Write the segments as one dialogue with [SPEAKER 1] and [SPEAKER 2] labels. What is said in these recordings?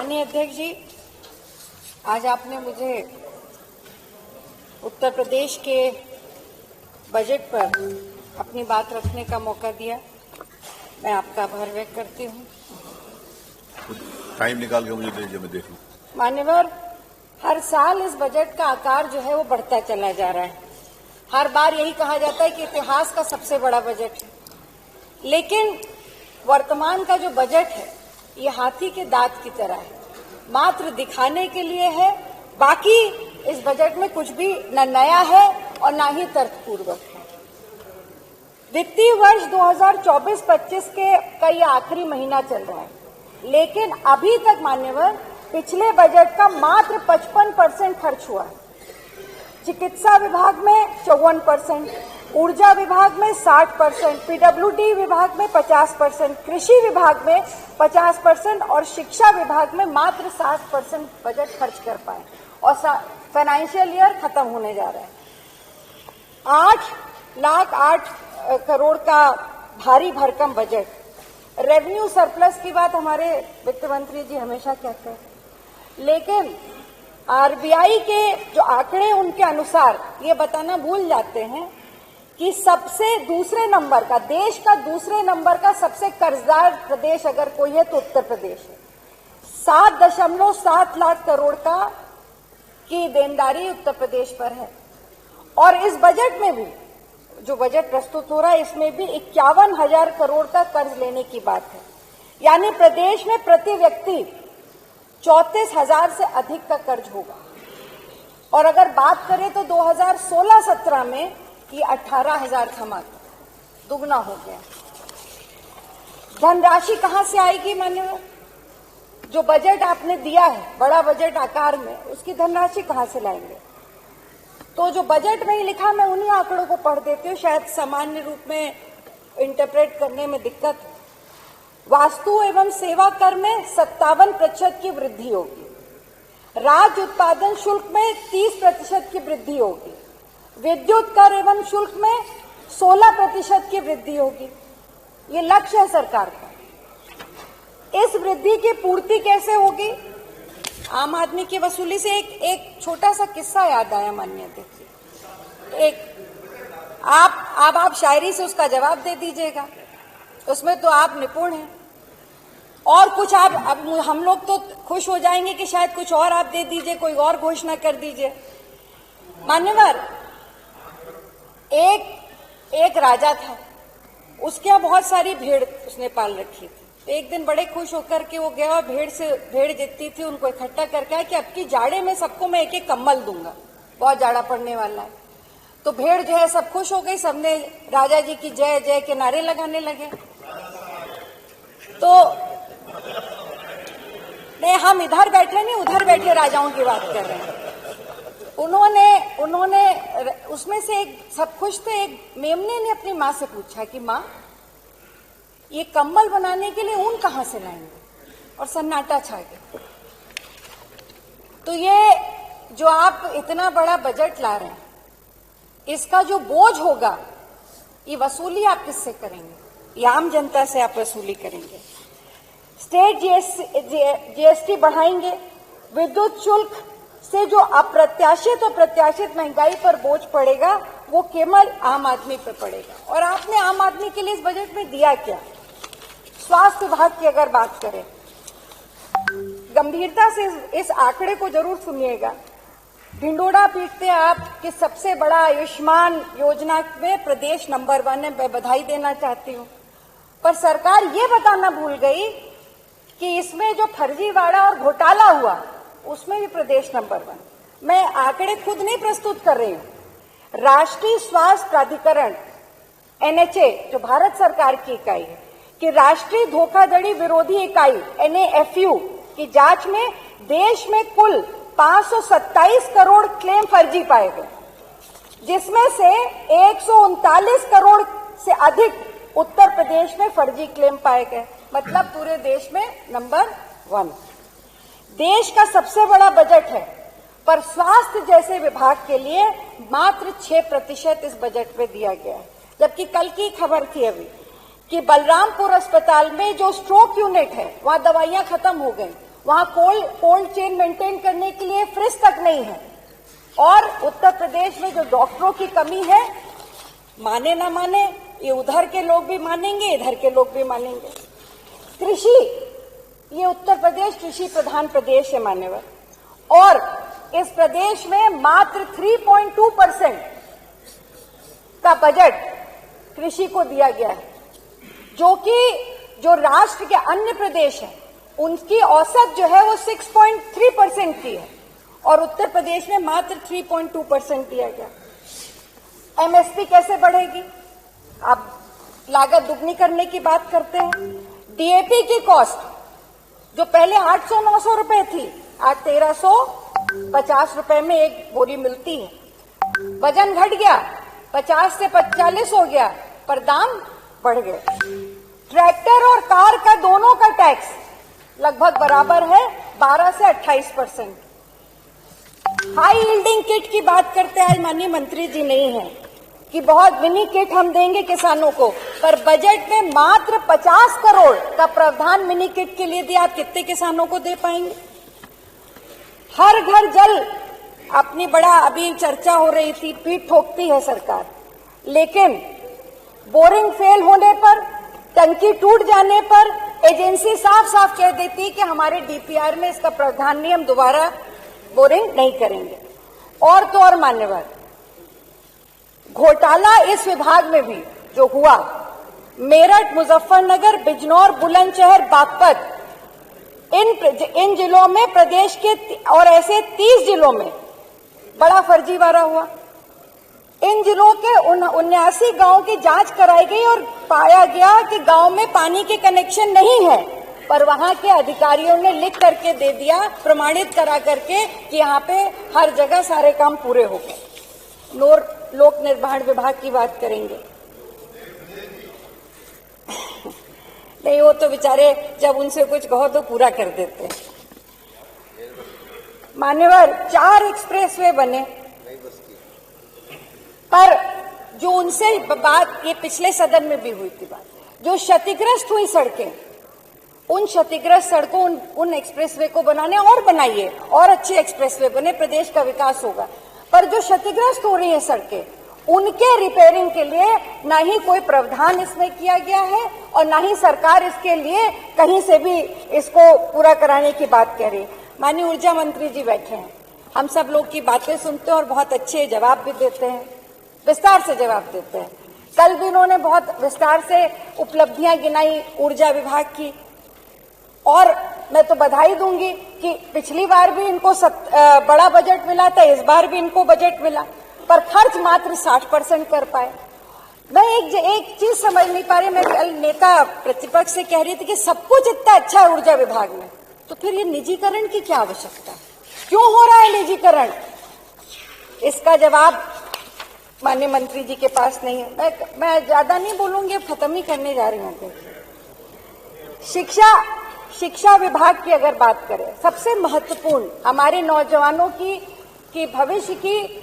[SPEAKER 1] माननीय अध्यक्ष जी, आज आपने मुझे उत्तर प्रदेश के बजट पर अपनी बात रखने का मौका दिया। मैं आपका आभार व्यक्त करती हूँ।
[SPEAKER 2] टाइम निकाल के मुझे दीजिए, मैं देख लूं।
[SPEAKER 1] मान्यवर, हर साल इस बजट का आकार जो है वो बढ़ता चला जा रहा है। हर बार यही कहा जाता है कि इतिहास का सबसे बड़ा बजट है, लेकिन वर्तमान का जो बजट है ये हाथी के दांत की तरह है, मात्र दिखाने के लिए है। बाकी इस बजट में कुछ भी न नया है और न ही तर्कपूर्वक है। वित्तीय वर्ष 2024-25 का ये आखिरी महीना चल रहा है, लेकिन अभी तक मान्यवर पिछले बजट का मात्र 55% खर्च हुआ है। चिकित्सा विभाग में 54%, ऊर्जा विभाग में 60%, पीडब्ल्यूडी विभाग में 50%, कृषि विभाग में 50% और शिक्षा विभाग में मात्र 60% बजट खर्च कर पाए और फाइनेंशियल ईयर खत्म होने जा रहा है। 8,08 करोड़ का भारी भरकम बजट। रेवेन्यू सरप्लस की बात हमारे वित्त मंत्री जी हमेशा कहते हैं, लेकिन आरबीआई के जो आंकड़े उनके अनुसार ये बताना भूल जाते हैं कि सबसे दूसरे नंबर का, देश का दूसरे नंबर का सबसे कर्जदार प्रदेश अगर कोई है तो उत्तर प्रदेश है। 7.7 लाख करोड़ का की देनदारी उत्तर प्रदेश पर है। और इस बजट में भी जो बजट प्रस्तुत हो रहा है इसमें भी 51,000 करोड़ का कर्ज लेने की बात है। यानी प्रदेश में प्रति व्यक्ति 34,000 से अधिक का कर्ज होगा। और अगर बात करें तो 2016-17 में ये 18,000 था, मात्र दुगना हो गया। धनराशि कहां से आएगी मान्यवर? जो बजट आपने दिया है बड़ा बजट आकार में, उसकी धनराशि कहां से लाएंगे? तो जो बजट में ही लिखा, मैं उन्हीं आंकड़ों को पढ़ देती हूँ, शायद सामान्य रूप में इंटरप्रेट करने में दिक्कत। वास्तु एवं सेवा कर में 57% की वृद्धि होगी। राज्य उत्पादन शुल्क में 30% की वृद्धि होगी। विद्युत कर एवं शुल्क में 16% की वृद्धि होगी। ये लक्ष्य है सरकार का। इस वृद्धि की पूर्ति कैसे होगी? आम आदमी की वसूली से एक छोटा सा किस्सा याद आया माननीय अध्यक्ष। आप शायरी से उसका जवाब दे दीजिएगा, उसमें तो आप निपुण हैं। और कुछ आप अब हम लोग तो खुश हो जाएंगे कि शायद कुछ और आप दे दीजिए, कोई और घोषणा कर दीजिए। मान्यवर, एक राजा था, उसके यहाँ बहुत सारी भेड़ उसने पाल रखी थी। एक दिन बड़े खुश होकर के वो गया और भेड़ जितनी थी उनको इकट्ठा करके आया कि अब की जाड़े में सबको मैं एक एक कंबल दूंगा, बहुत जाड़ा पड़ने वाला है। तो भेड़ जो है सब खुश हो गई, सबने राजा जी की जय जय के नारे लगाने लगे। तो नहीं, हम इधर बैठे नहीं, उधर बैठे राजाओं की बात कर रहे हैं। उन्होंने उसमें से एक, सब खुश थे, एक मेमने ने अपनी माँ से पूछा कि माँ, ये कंबल बनाने के लिए ऊन कहां से लाएंगे? और सन्नाटा छा गया। तो ये जो आप इतना बड़ा बजट ला रहे हैं, इसका जो बोझ होगा, ये वसूली आप किससे करेंगे? ये आम जनता से आप वसूली करेंगे। स्टेट जीएसटी बढ़ाएंगे। विद्युत शुल्क से जो अप्रत्याशित और प्रत्याशित महंगाई पर बोझ पड़ेगा वो केवल आम आदमी पर पड़ेगा। और आपने आम आदमी के लिए इस बजट में दिया क्या? स्वास्थ्य विभाग की अगर बात करें, गंभीरता से इस आंकड़े को जरूर सुनिएगा। ढिंडोरा पीटते आप कि सबसे बड़ा आयुष्मान योजना में प्रदेश नंबर 1 है, मैं बधाई देना चाहती हूँ। पर सरकार ये बताना भूल गई कि इसमें जो फर्जीवाड़ा और घोटाला हुआ उसमें भी प्रदेश नंबर 1। मैं आंकड़े खुद नहीं प्रस्तुत कर रही हूँ। राष्ट्रीय स्वास्थ्य प्राधिकरण NHA, जो भारत सरकार की इकाई है, कि राष्ट्रीय धोखाधड़ी विरोधी इकाई NAFU की जांच में देश में कुल 527 करोड़ क्लेम फर्जी पाए गए, जिसमें से 139 करोड़ से अधिक उत्तर प्रदेश में फर्जी क्लेम पाए गए। मतलब पूरे देश में नंबर 1। देश का सबसे बड़ा बजट है, पर स्वास्थ्य जैसे विभाग के लिए मात्र 6% इस बजट में दिया गया है। जबकि कल की खबर थी कि बलरामपुर अस्पताल में जो स्ट्रोक यूनिट है वहां दवाइयां खत्म हो गई वहां कोल्ड चेन मेंटेन करने के लिए फ्रिज तक नहीं है। और उत्तर प्रदेश में जो डॉक्टरों की कमी है, माने ना माने, ये उधर के लोग भी मानेंगे, इधर के लोग भी मानेंगे। कृषि, ये उत्तर प्रदेश कृषि प्रधान प्रदेश है मान्यवर, और इस प्रदेश में मात्र 3.2% का बजट कृषि को दिया गया है, जो कि जो राष्ट्र के अन्य प्रदेश हैं उनकी औसत जो है वो 6.3% की है, और उत्तर प्रदेश में मात्र 3.2% दिया गया। एमएसपी कैसे बढ़ेगी? आप लागत दुगनी करने की बात करते हैं। डीएपी की कॉस्ट जो पहले 800-900 रुपए थी, आज 1350 रुपए में एक बोरी मिलती है। वजन घट गया, 50 से 45 हो गया, पर दाम बढ़ गए। ट्रैक्टर और कार का दोनों का टैक्स लगभग बराबर है, 12 से 28%। हाई यील्डिंग किट की बात करते हैं, आज माननीय मंत्री जी नहीं है कि बहुत मिनी किट हम देंगे किसानों को, पर बजट में मात्र 50 करोड़ का प्रावधान मिनी किट के लिए दिया। आप कितने किसानों को दे पाएंगे? हर घर जल, अपनी बड़ा अभी चर्चा हो रही थी, पीठ ठोकती है सरकार, लेकिन बोरिंग फेल होने पर, टंकी टूट जाने पर एजेंसी साफ साफ कह देती कि हमारे डीपीआर में इसका प्रावधान नहीं, हम दोबारा बोरिंग नहीं करेंगे। और तो और मान्यवर, घोटाला इस विभाग में भी जो हुआ, मेरठ, मुजफ्फरनगर, बिजनौर, बुलंदशहर, बागपत, इन जिलों में प्रदेश के और ऐसे 30 जिलों में बड़ा फर्जीवाड़ा हुआ। इन जिलों के 79 गांव की जांच कराई गई और पाया गया कि गांव में पानी के कनेक्शन नहीं है, पर वहां के अधिकारियों ने लिख करके दे दिया, प्रमाणित करा करके कि यहाँ पे हर जगह सारे काम पूरे हो गए। लोक निर्माण विभाग की बात करेंगे, नहीं वो तो बेचारे जब उनसे कुछ कहो तो पूरा कर देते हैं। मान्यवर, 4 एक्सप्रेसवे बने, पर जो उनसे बात, ये पिछले सदन में भी हुई थी बात, जो क्षतिग्रस्त हुई सड़कें, उन क्षतिग्रस्त सड़कों, उन एक्सप्रेसवे को बनाने और बनाइए, और अच्छे एक्सप्रेसवे बने, प्रदेश का विकास होगा। पर जो क्षतिग्रस्त हो रही है सड़कें, उनके रिपेयरिंग के लिए ना ही कोई प्रावधान इसमें किया गया है, और ना ही सरकार इसके लिए कहीं से भी इसको पूरा कराने की बात कह रही है। माननीय ऊर्जा मंत्री जी बैठे हैं, हम सब लोग की बातें सुनते हैं और बहुत अच्छे जवाब भी देते हैं, विस्तार से जवाब देते हैं। कल भी उन्होंने बहुत विस्तार से उपलब्धियां गिनाई ऊर्जा विभाग की, और मैं तो बधाई दूंगी कि पिछली बार भी इनको बड़ा बजट मिला था, इस बार भी इनको बजट मिला, पर खर्च मात्र 60% कर पाए। मैं एक चीज समझ नहीं पा रही, मैं कल नेता प्रतिपक्ष से कह रही थी कि सब कुछ इतना अच्छा है ऊर्जा विभाग में, तो फिर ये निजीकरण की क्या आवश्यकता है? क्यों हो रहा है निजीकरण? इसका जवाब माननीय मंत्री जी के पास नहीं है। मैं ज्यादा नहीं बोलूंगी, खत्म ही करने जा रही हूँ। शिक्षा विभाग की अगर बात करें, सबसे महत्वपूर्ण हमारे नौजवानों की भविष्य की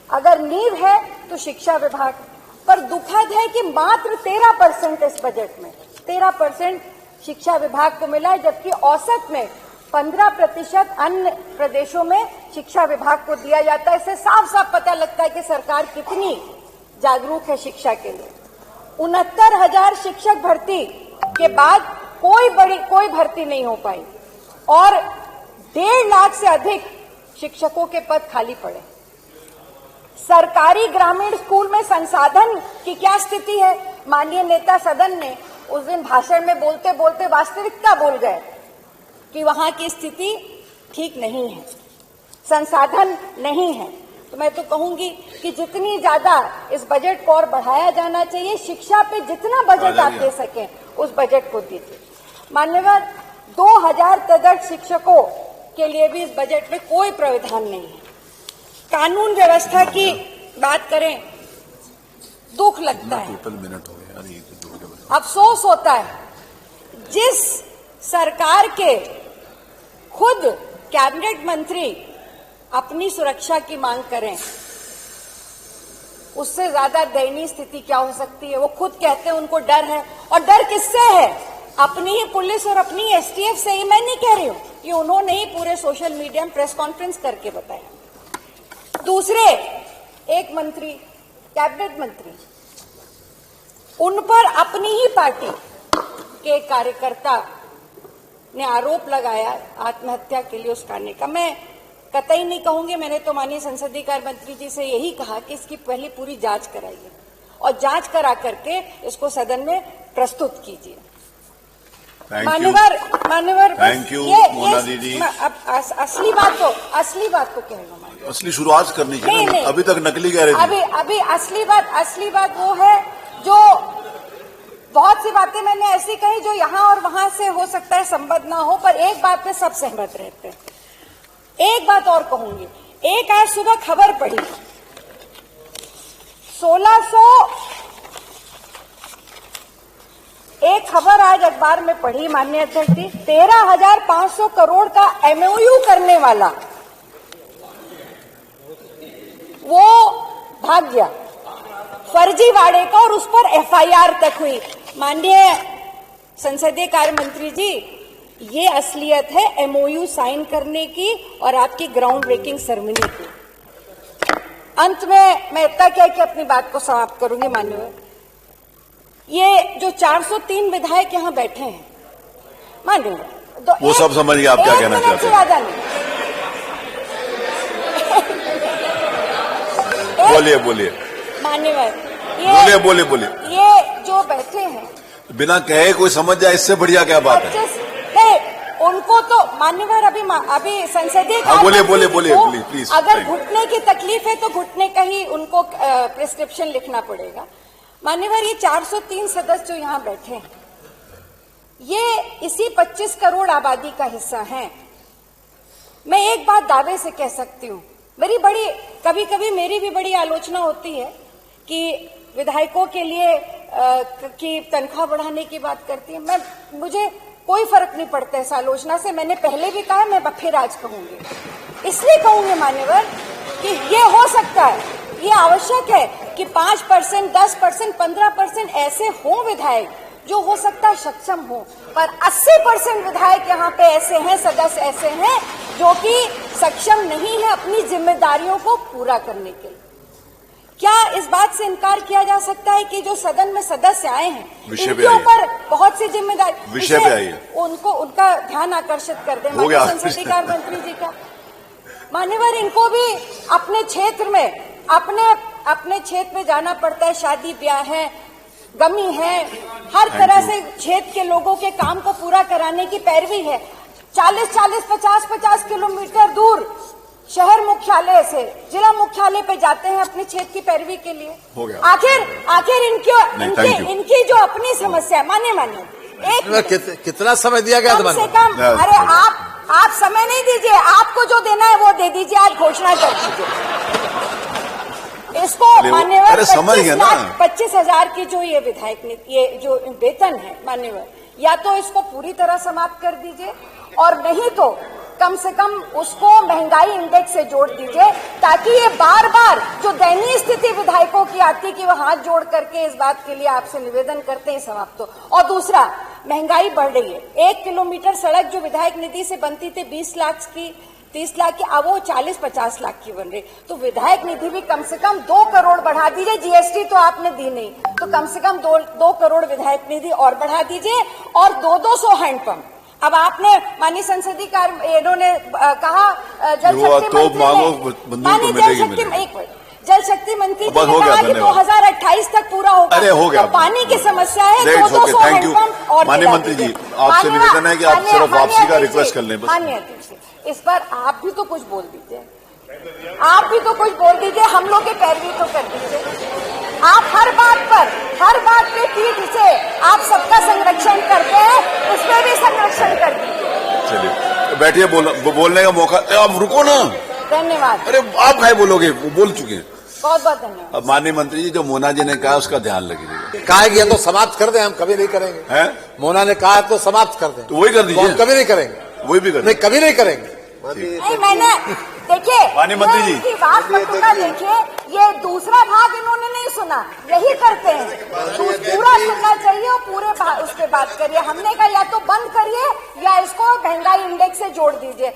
[SPEAKER 1] अगर नींव है तो शिक्षा विभाग, पर दुखद है कि मात्र 13% इस बजट में 13% शिक्षा विभाग को मिला है, जबकि औसत में 15% अन्य प्रदेशों में शिक्षा विभाग को दिया जाता है। इससे साफ साफ पता लगता है कि सरकार कितनी जागरूक है शिक्षा के लिए। 69,000 शिक्षक भर्ती के बाद कोई भर्ती नहीं हो पाई, और 1.5 लाख से अधिक शिक्षकों के पद खाली पड़े। सरकारी ग्रामीण स्कूल में संसाधन की क्या स्थिति है? माननीय नेता सदन ने उस दिन भाषण में बोलते बोलते वास्तविकता बोल गए कि वहां की स्थिति ठीक नहीं है, संसाधन नहीं है। तो मैं तो कहूंगी कि जितनी ज्यादा इस बजट को और बढ़ाया जाना चाहिए, शिक्षा पे जितना बजट आप दे सकें उस बजट को दीजिए। मान्यवर, 2000 तदर्थ शिक्षकों के लिए भी इस बजट में कोई प्रावधान नहीं है। कानून व्यवस्था की बात करें, दुख लगता है, अफसोस होता है, जिस सरकार के खुद कैबिनेट मंत्री अपनी सुरक्षा की मांग करें, उससे ज्यादा दयनीय स्थिति क्या हो सकती है? वो खुद कहते हैं उनको डर है, और डर किससे है? अपनी ही पुलिस और अपनी एसटीएफ से ही मैं नहीं कह रही हूं, ये उन्होंने ही पूरे सोशल मीडिया में प्रेस कॉन्फ्रेंस करके बताया। दूसरे एक मंत्री, कैबिनेट मंत्री, उन पर अपनी ही पार्टी के कार्यकर्ता ने आरोप लगाया आत्महत्या के लिए उसकाने का। मैं कतई नहीं कहूंगी, मैंने तो माननीय संसदीय कार्य मंत्री जी से यही कहा कि इसकी पहले पूरी जांच कराइए और जांच करा करके इसको सदन में प्रस्तुत कीजिए। मान्यवर
[SPEAKER 2] थैंक यू मोना दीदी।
[SPEAKER 1] अब असली बात तो कह लो मान्यवर,
[SPEAKER 2] असली शुरुआत करनी चाहिए। नहीं, अभी तक नकली कह रहे थे।
[SPEAKER 1] अभी असली बात वो है जो बहुत सी बातें मैंने ऐसी कही जो यहां और वहां से हो सकता है संबद्ध ना हो, पर एक बात पे सब सहमत रहते हैं। एक बात और कहूंगी, एक आज सुबह खबर पढ़ी, 1600 एक खबर आज अखबार में पढ़ी माननीय अध्यक्ष जी, 13,500 करोड़ का एमओयू करने वाला वो भाग गया फर्जीवाड़े का और उस पर एफआईआर तक हुई। माननीय संसदीय कार्य मंत्री जी, ये असलियत है एमओयू साइन करने की और आपकी ग्राउंड ब्रेकिंग सेरेमनी की। अंत में मैं इतना कह के अपनी बात को समाप्त करूंगी। माननीय, ये जो 403 विधायक यहां बैठे हैं, माननीय
[SPEAKER 2] वो सब समझ गए आप क्या कहना चाहते हैं। बोलिए
[SPEAKER 1] मान्यवर,
[SPEAKER 2] बोलिए।
[SPEAKER 1] ये जो बैठे हैं
[SPEAKER 2] बिना कहे कोई समझ जाए, इससे बढ़िया क्या बात है।
[SPEAKER 1] उनको तो मान्यवर अभी संसदीय
[SPEAKER 2] बोलिए प्लीज।
[SPEAKER 1] अगर घुटने की तकलीफ है तो घुटने का ही उनको प्रिस्क्रिप्शन लिखना पड़ेगा। मान्यवर, ये 403 सदस्य जो यहाँ बैठे हैं, ये इसी 25 करोड़ आबादी का हिस्सा हैं। मैं एक बात दावे से कह सकती हूँ, कभी कभी मेरी भी बड़ी आलोचना होती है कि विधायकों के लिए की तनख्वाह बढ़ाने की बात करती है। मुझे कोई फर्क नहीं पड़ता इस आलोचना से। मैंने पहले भी कहा, मैं फिर आज कहूंगी। इसलिए कहूंगी मान्यवर कि ये हो सकता है, ये आवश्यक है कि 5%, 10%, 15% ऐसे हों विधायक जो हो सकता है सक्षम हो, पर 80% विधायक यहाँ पे ऐसे हैं, सदस्य ऐसे हैं जो कि सक्षम नहीं है अपनी जिम्मेदारियों को पूरा करने के लिए। क्या इस बात से इनकार किया जा सकता है कि जो सदन में सदस्य आए हैं, इनके ऊपर बहुत सी जिम्मेदारी,
[SPEAKER 2] विषय पे आइए,
[SPEAKER 1] उनका ध्यान आकर्षित कर दें माननीय संसदीय कार्य मंत्री जी का। मान्यवर, इनको भी अपने क्षेत्र में अपने क्षेत्र में जाना पड़ता है, शादी ब्याह है, गमी है, हर तरह से क्षेत्र के लोगों के काम को पूरा कराने की पैरवी है। 40-40, 50-50 किलोमीटर दूर शहर मुख्यालय से जिला मुख्यालय पे जाते हैं अपने क्षेत्र की पैरवी के लिए। आखिर इनकी जो अपनी समस्या, मानिए
[SPEAKER 3] कितना समय दिया गया?
[SPEAKER 1] कम से कम, अरे आप समय नहीं दीजिए, आपको जो देना है वो दे दीजिए, आज घोषणा कर दीजिए इसको। मान्यवर, 25,000 की जो ये विधायक ये जो वेतन है मान्यवर, या तो इसको पूरी तरह समाप्त कर दीजिए और नहीं तो कम से कम उसको महंगाई इंडेक्स से जोड़ दीजिए, ताकि ये बार बार जो दयनीय स्थिति विधायकों की आती कि वो हाथ जोड़ करके इस बात के लिए आपसे निवेदन करते हैं समाप्त हो। और दूसरा, महंगाई बढ़ रही है। 1 किलोमीटर सड़क जो विधायक निधि से बनती थी 20 लाख की, 30 लाख की, अब वो 40-50 लाख की बन रही। तो विधायक निधि भी कम से कम 2 करोड़ बढ़ा दीजिए। जीएसटी तो आपने दी नहीं, तो कम से कम 2 करोड़ विधायक निधि और बढ़ा दीजिए और 200 हैंडपंप। अब आपने माननीय संसदीय कार्य इन्होंने कहा जल शक्ति मंत्री जी ने कहा कि 2028 तक पूरा होगा।
[SPEAKER 2] अरे हो गया,
[SPEAKER 1] तो पानी की समस्या है। 200 हैंडपंप और
[SPEAKER 2] माननीय मंत्री जी, आपसे निवेदन है कि आप सिर्फ वापसी का रिक्वेस्ट कर लें।
[SPEAKER 1] माननीय इस पर आप भी तो कुछ बोल दीजिए, हम लोग के पैरवी तो कर दीजिए। आप हर बात पे पीठ से आप सबका संरक्षण करते हैं, उसमें भी संरक्षण कर दीजिए।
[SPEAKER 2] चलिए बैठिए, बोलने का मौका। आप रुको ना।
[SPEAKER 1] धन्यवाद।
[SPEAKER 2] अरे आप भाई बोलोगे, वो बोल चुके हैं।
[SPEAKER 1] बहुत बहुत धन्यवाद।
[SPEAKER 2] अब माननीय मंत्री जी, जो मोना जी ने कहा उसका ध्यान लगे।
[SPEAKER 3] कहा गया तो समाप्त कर दें, हम कभी नहीं करेंगे।
[SPEAKER 2] हैं?
[SPEAKER 3] मोना ने कहा तो समाप्त कर दें,
[SPEAKER 2] तो वही कर दीजिए।
[SPEAKER 3] हम कभी नहीं करेंगे,
[SPEAKER 2] वही भी कर
[SPEAKER 3] नहीं, कभी नहीं करेंगे।
[SPEAKER 1] मैंने देखिए
[SPEAKER 2] माननीय मंत्री जी,
[SPEAKER 1] इनकी बात पटुका देखिए, ये दूसरा भाग इन्होंने नहीं सुना, यही करते हैं, पूरा सुनना चाहिए और पूरे उस पे बात करिए। हमने कहा या तो बंद करिए या इसको महंगाई इंडेक्स से जोड़ दीजिए।